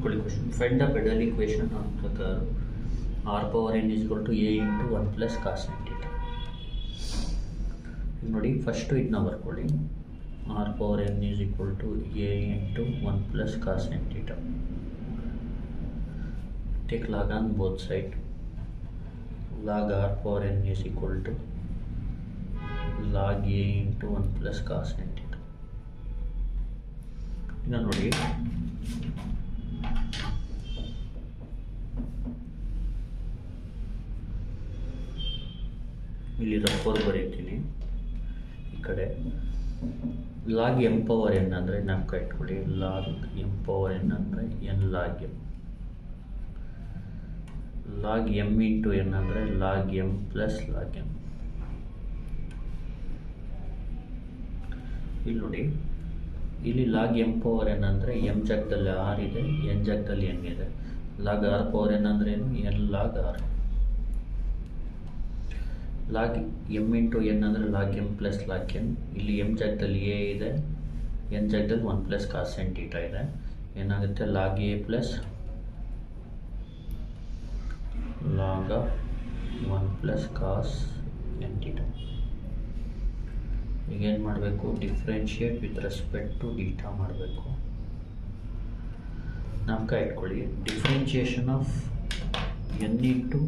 ನೋಡ್ಕೊಳ್ಳಿ question. Find the pedal equation of the curve r power n is equal to a into 1 plus cos n theta. ನೋಡಿ first ಇದನ್ನ ಬರ್ಕೊಳ್ಳಿ. r power n is equal to a into 1 plus cos n theta. Take log on both side. Log r power n is equal to log a into 1 plus cos n theta. ಇನ್ನು ನೋಡಿ ಇಲ್ಲಿ ರಫೋರ್ ಬರೀತೀನಿ. ಈ ಕಡೆ log M power N ಅಂದರೆ ಜ್ಞಾಪಕ ಇಟ್ಕೊಳ್ಳಿ. Log M power N ಅಂದರೆ N log M. Log M into N ಅಂದರೆ log M plus log M. ಇಲ್ಲಿ ನೋಡಿ, ಇಲ್ಲಿ ಲಾಗ್ ಎಮ್ ಪವರ್ ಎನ್ ಅಂದರೆ ಎಮ್ ಜಾಗದಲ್ಲಿ ಆರ್ ಇದೆ, ಎನ್ ಜಾಗದಲ್ಲಿ ಎನ್ ಇದೆ. ಲಾಗ್ ಆರ್ ಪವರ್ ಎನ್ ಅಂದರೆ ಏನು? N log R. Log M into N ಅಂದರೆ log M plus log N. ಇಲ್ಲಿ ಎಮ್ ಜಾಗದಲ್ಲಿ ಎ ಇದೆ, ಎನ್ ಜಾಗದಲ್ಲಿ 1 ಪ್ಲಸ್ ಕಾಸ್ ಎನ್ ಥೀಟಾ ಇದೆ. ಏನಾಗುತ್ತೆ? Log A plus log 1 plus cos N theta. ಈಗೇನು ಮಾಡಬೇಕು? Differentiate with respect to theta ಮಾಡಬೇಕು. ಜ್ಞಾಪಕ ಇಟ್ಕೊಳ್ಳಿ. ಡಿಫ್ರೆನ್ಷಿಯೇಷನ್ ಆಫ್ ಎನ್ ಇಂಟು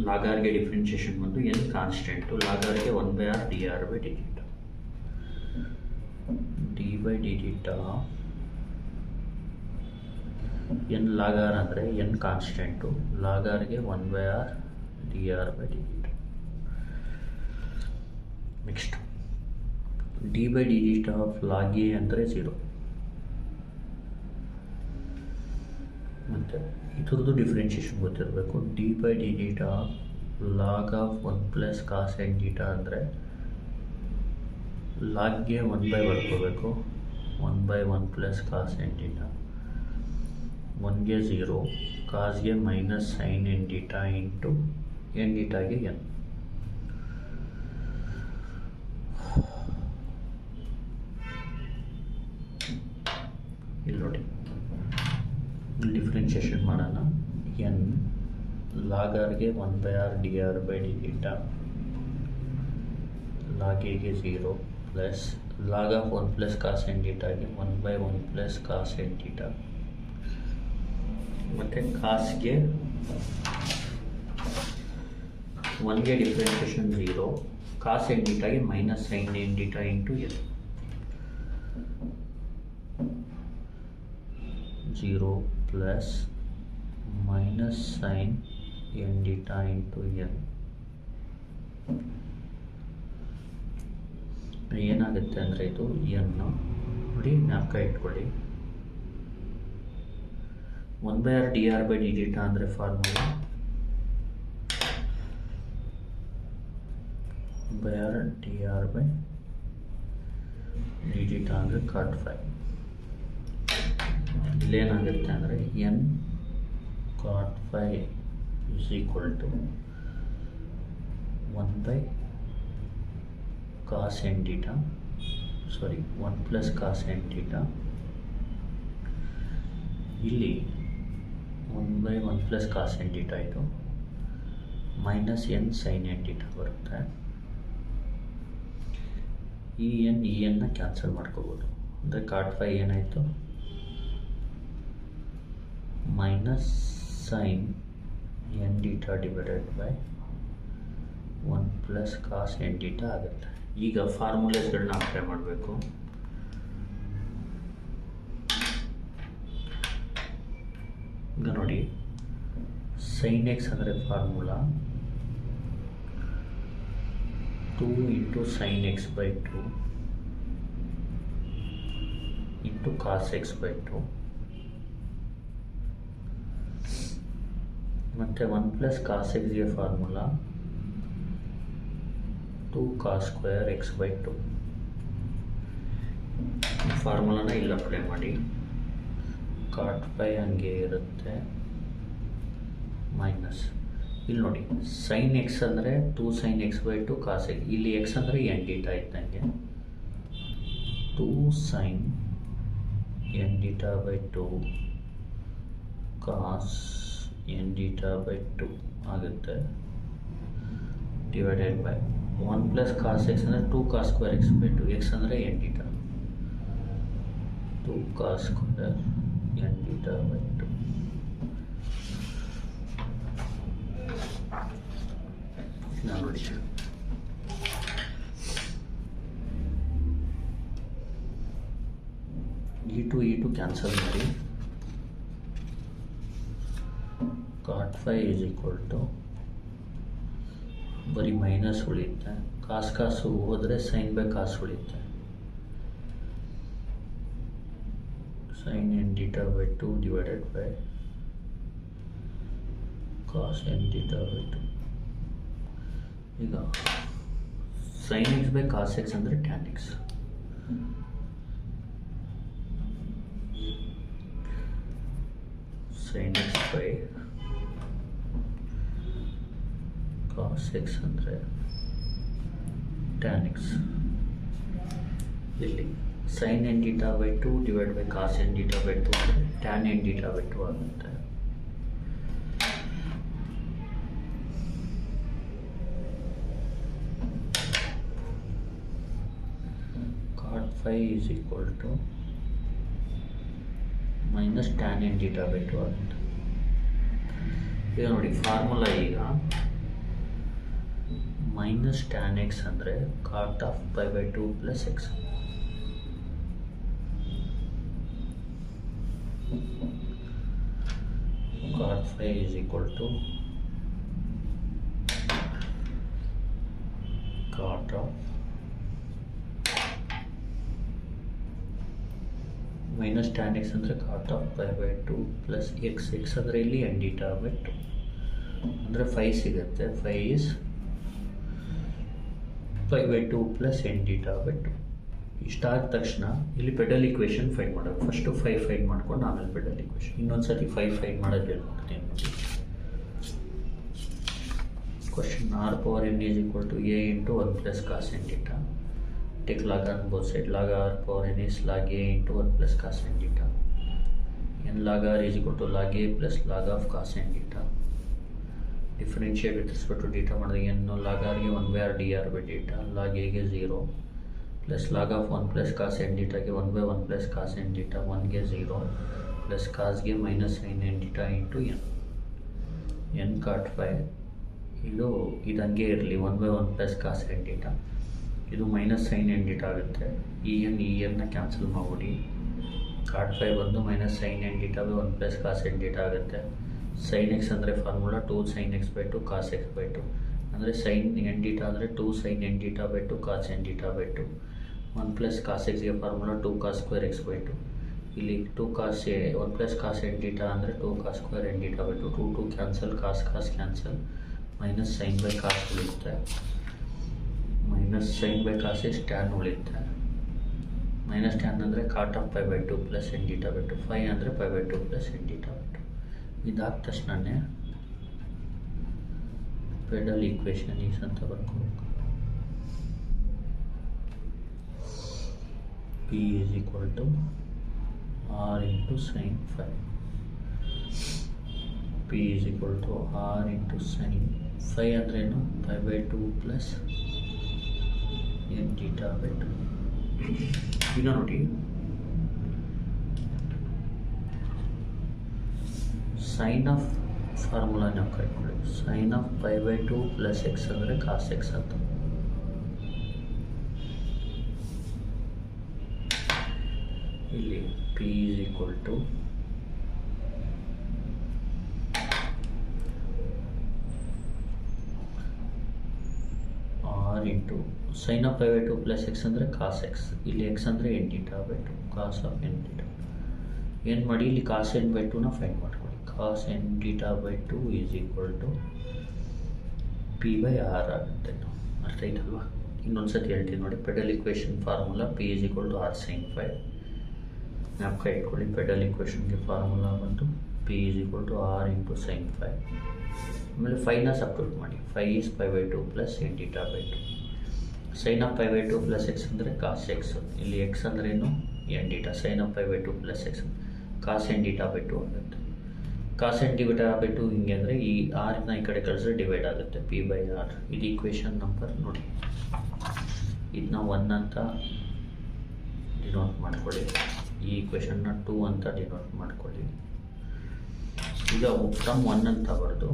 ಲಾಗಾರ್ಗೆ ಡಿಫ್ರೆನ್ಷಿಯೇಷನ್ ಬಂದು ಎನ್ ಕಾನ್ಸ್ಟೆಂಟು, ಲಾಗಾರ್ಗೆ 1/r dr by d theta. D by d theta N log R ಅಂದರೆ N constant, ಲಾಗಾರ್ಗೆ 1/r dr by d theta. Next d by d theta of log A ಅಂದರೆ 0. ಮತ್ತು ಇದ್ರದ್ದು differentiation ಗೊತ್ತಿರಬೇಕು. D by d theta log of 1 plus cos N theta ಅಂದರೆ ಲಾಗ್ಗೆ 1/1 ಬರ್ಕೋಬೇಕು. 1/1 plus cos N theta. 1ಗೆ 0, ಕಾಸ್ಗೆ minus sine N theta into N ಥೀಟಾಗೆ ಎನ್. ಇಲ್ಲಿ ನೋಡಿ, ಡಿಫ್ರೆನ್ಷಿಯೇಷನ್ ಮಾಡೋಣ. ಎನ್ ಲಾಗಾರ್ಗೆ 1/r dr by d theta, log ಎಗೆ 0 plus log of 1 plus cos N ಥೀಟಾಗೆ 1/1 ಪ್ಲಸ್ ಕಾಸ್ ಎನ್ ಥೀಟಾ. ಮತ್ತು ಕಾಸ್ಗೆ 1ಗೆ ಡಿಫ್ರೆನ್ಷಿಯೇಷನ್ 0, ಕಾಸ್ ಎನ್ ಥೀಟಾಗೆ minus sine N theta into N. 0 plus minus sine N theta into n. ಏನಾಗುತ್ತೆ ಅಂದರೆ ಇದು n ನೋಡಿ, ಜ್ಞಾಪಕ ಇಟ್ಕೊಳ್ಳಿ. 1/r dr by d theta ಅಂದರೆ formula 1/r dr by d theta ಅಂದರೆ ಕಾಟ್ ಫೈ. ಇಲ್ಲೇನಾಗುತ್ತೆ ಅಂದರೆ n cot phi is equal to 1 cos N theta, 1 plus cos N theta. ಇಲ್ಲಿ 1/1 ಪ್ಲಸ್ ಕಾಸ್ ಎನ್ ಥೀಟಾ ಇದು minus n sine N theta ಬರುತ್ತೆ. ಈ ಎನ್ನ cancel ಮಾಡ್ಕೋಬೋದು. ಅಂದರೆ ಕಾಟ್ ಫೈ ಏನಾಯಿತು? Minus sine N theta divided by 1 plus cos N theta ಆಗುತ್ತೆ. ಈಗ ಫಾರ್ಮುಲೇಸ್ಗಳನ್ನ ಅಪ್ಲೈ ಮಾಡಬೇಕು. ಈಗ ನೋಡಿ, ಸೈನ್ ಎಕ್ಸ್ ಅಂದರೆ formula 2 into sine x by 2 into cos x by 2 ಮತ್ತು 1 ಪ್ಲಸ್ ಕಾಸ್ ಎಕ್ಸ್ಗೆ formula 2 cos square x by 2. ಫಾರ್ಮುಲಾನ ಇಲ್ಲಿ ಅಪ್ಲೈ ಮಾಡಿ. ಕಾಟ್ ಫೈ ಹಂಗೆ ಇರುತ್ತೆ, ಮೈನಸ್ ಇಲ್ಲಿ ನೋಡಿ sin x ಅಂದರೆ 2 sin x by 2 cos x. ಇಲ್ಲಿ x ಅಂದರೆ n θ ಇದ್ದಂಗೆ 2 sin n theta by 2 cos n theta by 2 ಆಗುತ್ತೆ, divided by 1 plus cos x ಅಂದರೆ 2 cos square x by 2, x ಅಂದರೆ n theta, 2 cos square n theta by 2. ನೋಡಿ ಈ two cancel ಮಾಡಿ, cot phi is equal to ಬರೀ minus ಉಳಿಯುತ್ತೆ, cos ಹೋದರೆ sine by cos ಉಳಿಯುತ್ತೆ, sine n theta by 2 divided by cos n theta by 2. ಈಗ sign x by cos x ಅಂದರೆ tan x, sine x by cos x ಅಂದರೆ tan x. ಇಲ್ಲಿ sine n theta by 2 divide by cos n theta by 2 ಅಂದರೆ tan N theta by 2 ಆಗುತ್ತೆ. cot phi is equal to minus tan N theta by 2 ಆಗುತ್ತೆ. ಈಗ ನೋಡಿ formula, ಈಗ minus tan x ಅಂದರೆ cot of pi by 2 plus x. cot phi is equal to cot of minus tan x ಅಂದರೆ cot of pi by 2 plus x, x ಅಂದರೆ ಇಲ್ಲಿ N theta by 2 ಅಂದರೆ 5 ಸಿಗುತ್ತೆ. 5 is pi by 2 plus n theta by 2. ಇಷ್ಟಾದ ತಕ್ಷಣ ಇಲ್ಲಿ pedal equation find ಮಾಡೋದು. First 5 find ಮಾಡ್ಕೊಂಡು ಆಮೇಲೆ ಪೆಡಲ್ ಇಕ್ವೇಷನ್. ಇನ್ನೊಂದು ಸತಿ 5 ಫೈಂಡ್ ಮಾಡೋದು ಹೇಳ್ಕೊಡ್ತೀನಿ ನೋಡಿ. Question r power n is equal to a into 1 plus cos n theta. Take log on both sides. Log r power n is log a into 1 plus cos n theta. n log r is equal to log a plus log of cos n theta. Differentiate with respect to theta ಮಾಡಿದಾಗ n log r ಗೆ 1 by r dr by theta, log a ಗೆ 0 plus log of 1 plus cos n theta ಗೆ 1 by 1 plus cos n theta, 1 ಗೆ 0 plus cos ಗೆ minus sin n theta into n cot phi. ಇದು ಹಂಗೆ ಇರಲಿ, 1 by 1 plus cos n theta, ಇದು minus sine n theta ಆಗುತ್ತೆ. ಈ ಎನ್ನ ಕ್ಯಾನ್ಸಲ್ ಮಾಡಿಬಿಡಿ. ಕಾಟ್ ಫೈ ಬಂದು minus sine n theta by 1 plus cos n theta ಆಗುತ್ತೆ. ಸೈನ್ ಎಕ್ಸ್ ಅಂದರೆ formula 2 sin x by 2 cos x by 2 ಅಂದರೆ ಸೈನ್ ಎನ್ ಡೀಟಾ ಅಂದರೆ 2 sin n theta by 2 cos n theta by 2. 1 plus cos ಎಕ್ಸ್ಗೆ formula 2 cos square x by 2. ಇಲ್ಲಿ 2 cos 1 plus cos n theta ಅಂದರೆ 2 cos square n theta by 2. 2 cancel, cos cancel, minus sine by cos ಉಳಿಯುತ್ತೆ. Minus sine by cos is tan ಉಳಿಯುತ್ತೆ. Minus tan ಅಂದರೆ cot of pi by 2 plus n theta by 2. 5 ಅಂದರೆ pi by 2 plus n theta by 2. ಇದಾದ ತಕ್ಷಣನೇ pedal equation is ಅಂತ ಬರ್ಕೋಬೇಕು. P is equal to R into sin phi. P is equal to R into sin phi ಅಂದ್ರೇನು? Pi by 2 plus n theta by 2. ಈಗ ನೋಡಿ, sine of formula ನಾವು ಕಟ್ಕೊಳ್ಳಿ. Sine of pi by 2 plus x ಅಂದರೆ cos X ಅಂತ. ಇಲ್ಲಿ P is equal to R into sine of pi by 2 plus x ಅಂದರೆ cos x. ಇಲ್ಲಿ x ಅಂದರೆ n theta by 2, cos of n theta. ಏನು ಮಾಡಿ, ಇಲ್ಲಿ ಕಾಸ್ ಎನ್ ಬೈ 2ನ ಫೈಂಡ್ ಮಾಡ್ಕೊಳ್ಳಿ. Cos n theta by 2 is equal to p by r ಆಗುತ್ತೆ. ಅರ್ಥ ಆಯ್ತಲ್ವಾ? ಇನ್ನೊಂದು ಸತಿ ಹೇಳ್ತೀನಿ ನೋಡಿ. Pedal equation formula P is equal to R sin phi. ಜ್ಞಾಪಕ ಇಟ್ಕೊಳ್ಳಿ. ಪೆಡಲ್ ಇಕ್ವೇಷನ್ಗೆ ಫಾರ್ಮುಲಾ ಬಂದು P is equal to R into sin phi. ಆಮೇಲೆ ಫೈನ ಸಬ್ಟ್ಯೂಟ್ ಮಾಡಿ. Phi is pi by 2 plus n theta by 2. Sine of pi by 2 plus x ಅಂದರೆ cos x. ಇಲ್ಲಿ x ಅಂದ್ರೇನು? N theta sine of pi by 2 plus x cos n theta by 2 ಆಗುತ್ತೆ. ಕಾಸ್ n theta by 2 ಹಿಂಗೆ ಅಂದರೆ ಈ ಆರ್ನ ಈ ಕಡೆ ಕಳಿಸಿದ್ರೆ ಡಿವೈಡ್ ಆಗುತ್ತೆ ಪಿ ಬೈ ಆರ್. ಇದು ಈಕ್ವೇಷನ್ ನಂಬರ್ ನೋಡಿ. ಇದನ್ನ 1 ಅಂತ ಡಿನೋಟ್ ಮಾಡ್ಕೊಳ್ಳಿ, ಈ ಈಕ್ವೇಷನ್ನ 2 ಅಂತ ಡಿನೋಟ್ ಮಾಡ್ಕೊಳ್ಳಿ. ಈಗ ಫ್ರಮ್ 1 ಅಂತ ಬರೆದು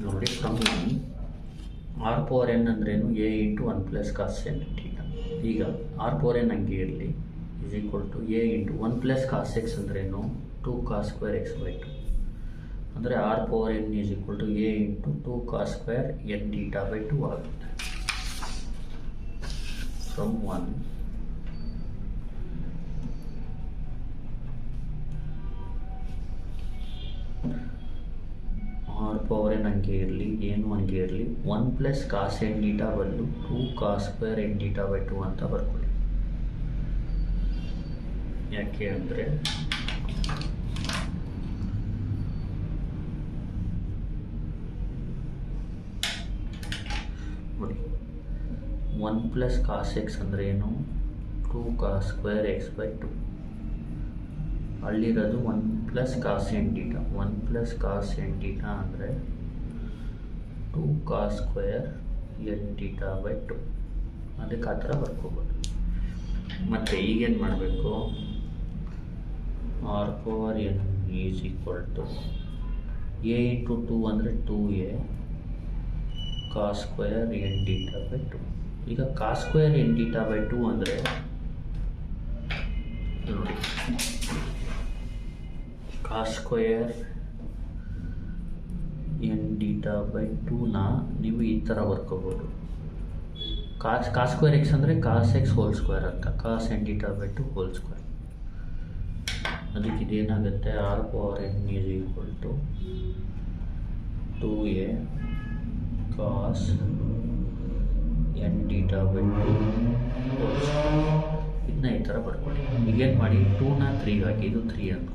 ನೋಡಿ ಫ್ರಮ್ 1 ಆರ್ ಪವರ್ ಎನ್ ಅಂದ್ರೇನು a into 1 plus cos N theta. ಈಗ ಆರ್ ಪವರ್ ಎನ್ ಹಂಗೆ ಇರಲಿ is equal to a into 1 plus cos x ಅಂದ್ರೇನು 2 ಕಾಸ್ ಸ್ಕ್ವೇರ್ ಎಕ್ಸ್ ಬೈ 2 ಅಂದರೆ r power n is equal to a into 2 cos square n theta by 2 ಆಗುತ್ತೆ. From 1 r power n ಹಂಗೆ ಇರಲಿ ಏನು ಹಂಗೆ ಇರಲಿ 1 ಪ್ಲಸ್ ಕಾಸ್ ಎನ್ ಡೀಟಾ ಬದಲು 2 cos square n theta by 2 ಅಂತ ಬರ್ಕೊಳ್ಳಿ. ಯಾಕೆ ಅಂದರೆ ನೋಡಿ 1 ಪ್ಲಸ್ ಕಾಸ್ ಎಕ್ಸ್ ಅಂದರೆ ಏನು 2 ಕಾಸ್ ಸ್ಕ್ವೇರ್ ಎಕ್ಸ್ ಬೈ 2. ಅಲ್ಲಿರೋದು 1 plus cos n theta. 1 plus cos n theta ಅಂದರೆ 2 cos square n theta by 2. ಅದಕ್ಕೆ ಆ ಥರ ಬರ್ಕೋಬೋದು. ಮತ್ತು ಈಗೇನು ಮಾಡಬೇಕು, r power n is equal to a into 2 ಅಂದರೆ 2a cos square n theta by 2. ಈಗ cos square n theta by 2 ಅಂದರೆ ನೋಡಿ cos square n theta by 2ನ ನೀವು ಈ ಥರ ಬರ್ಕೋಬೋದು. ಕಾಸ್ ಸ್ಕ್ವೇರ್ ಎಕ್ಸ್ ಅಂದರೆ ಕಾಸ್ ಎಕ್ಸ್ ಹೋಲ್ ಸ್ಕ್ವೇರ್ ಅಂತ, cos n theta by 2 whole square. ಅದಕ್ಕೆ ಇದೇನಾಗುತ್ತೆ r power n is equal to 2a cos n theta by 2 whole square. ಇದನ್ನ ಈ ಥರ ಬರ್ಕೊಳ್ಳಿ. ಈಗೇನು ಮಾಡಿ 2ನ 3 ಹಾಕಿ, ಇದು 3 ಅಂದ್ಕೊಳ್ಳಿ.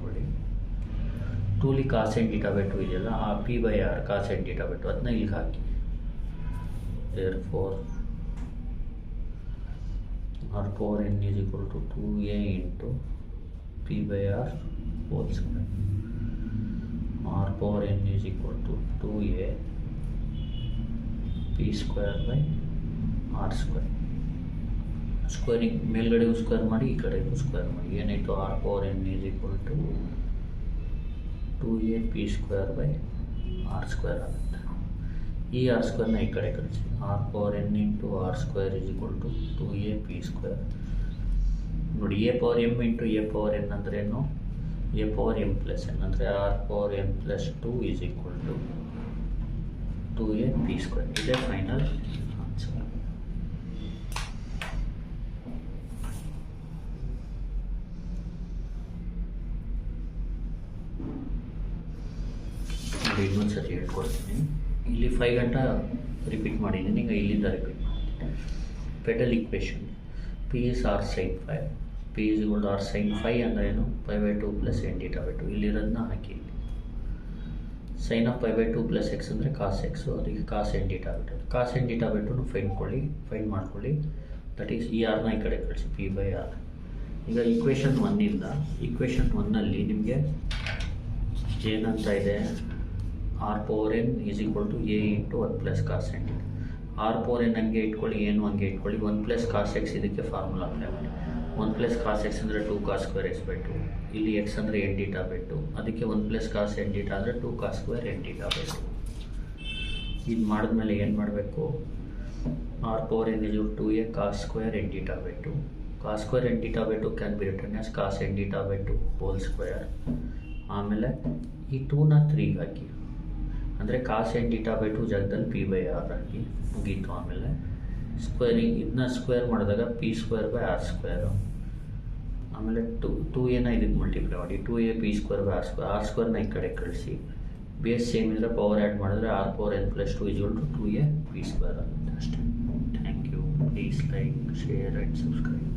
2ಲಿ ಕಾಸ್ ಎನ್ ಡೀಟಾ ಬೈ 2 ಇದೆಯಲ್ಲ, ಆ p by r cos n theta by 2 ಅದನ್ನ ಇಲ್ಲಿಗೆ ಹಾಕಿ. therefore r power n is equal to 2a into p by r whole square. R power n is equal to 2a p square by r square. Squaring ಮೇಲ್ಗಡೆಗೂ square ಮಾಡಿ, ಈ ಕಡೆಗೂ square ಮಾಡಿ. ಏನಾಯಿತು r power n is equal to 2a p square by r square ಆಗುತ್ತೆ. ಈ r ಸ್ಕ್ವೇರ್ನ ಈ ಕಡೆ ಕಳಿಸಿ. R power n into r square is equal to 2a p square. ನೋಡಿ a power m into a power n ಅಂದ್ರೇನು a power m plus n ಅಂದರೆ r power m plus 2 is equal to 2a p square. ಇದೇ final answer. ಇನ್ನೊಂದು ಸತಿ ಹೇಳ್ಕೊಡ್ತೀನಿ. ಇಲ್ಲಿ 5 ಗಂಟೆ repeat ಮಾಡಿದ್ದೀನಿ, ಈಗ ಇಲ್ಲಿಂದ ರಿಪೀಟ್ ಮಾಡ್ತೀನಿ. Pedal equation p is r sine 5, p is equal to r sine 5 ಅಂದರೆ ಏನು pi by 2 plus n theta by 2. ಇಲ್ಲಿರೋದನ್ನ ಹಾಕಿ. Sine of pi by 2 plus x ಅಂದರೆ ಕಾಸ್ ಎಕ್ಸು, ಅದಕ್ಕೆ cos n theta by 2. Cos n theta by 2 find ಮಾಡ್ಕೊಳ್ಳಿ. That is ಈ ಆರ್ನ ಈ ಕಡೆ ಕಳಿಸಿ ಪಿ ಬೈ ಆರ್. ಈಗ ಈಕ್ವೇಷನ್ 1ಇಂದ ಈಕ್ವೇಷನ್ 1ನಲ್ಲಿ ನಿಮಗೆ ಏನಂತ ಇದೆ r power n is equal to a into 1 plus cos n theta. R power n ಹಂಗೆ ಇಟ್ಕೊಳ್ಳಿ, ಏನು ಹಂಗೆ ಇಟ್ಕೊಳ್ಳಿ. 1 ಪ್ಲಸ್ ಕಾಸ್ ಎಕ್ಸ್ ಇದಕ್ಕೆ ಫಾರ್ಮುಲಾ ಅಪ್ಲೈ ಮಾಡಿ. 1 ಪ್ಲಸ್ ಕಾಸ್ ಎಕ್ಸ್ ಅಂದರೆ 2 ಕಾಸ್ ಸ್ಕ್ವೇರ್ ಎಕ್ಸ್ ಬೈ 2. ಇಲ್ಲಿ ಎಕ್ಸ್ ಅಂದರೆ ಎನ್ ಡೀಟಾ ಬೈ 2, ಅದಕ್ಕೆ 1 ಪ್ಲಸ್ ಕಾಸ್ ಎನ್ ಡೀಟಾ ಅಂದರೆ 2 cos square n theta by 2. ಇದು ಮಾಡಿದ್ಮೇಲೆ ಏನು ಮಾಡಬೇಕು, r power n is 2a cos square n theta by 2. Cos square n theta by 2 can be written as cos n theta by 2 whole square. ಆಮೇಲೆ ಈ 2ನ 3 ಹಾಕಿ, ಅಂದರೆ ಕಾಸ್ n theta by 2 ಜಾಗದಲ್ಲಿ P by R ಹಾಕಿ ಮುಗೀತು. ಆಮೇಲೆ squaring ಇದನ್ನ square ಮಾಡಿದಾಗ p square by r square. ಆಮೇಲೆ 2a ಇದಕ್ಕೆ ಮಲ್ಟಿಪ್ಲೈ ಮಾಡಿ 2a ಪಿ ಸ್ಕ್ವೇರ್ ಬೈ ಆರ್ ಸ್ಕ್ವೇರ್ನ ಈ ಕಡೆ ಕಳಿಸಿ. ಬೇಸ್ ಸೇಮ್ ಇದ್ದರೆ ಪವರ್ ಆ್ಯಡ್ ಮಾಡಿದ್ರೆ r power n plus 2 is to 2a p square ಆಗುತ್ತೆ ಅಷ್ಟೇ. Thank you. Please like, share and subscribe.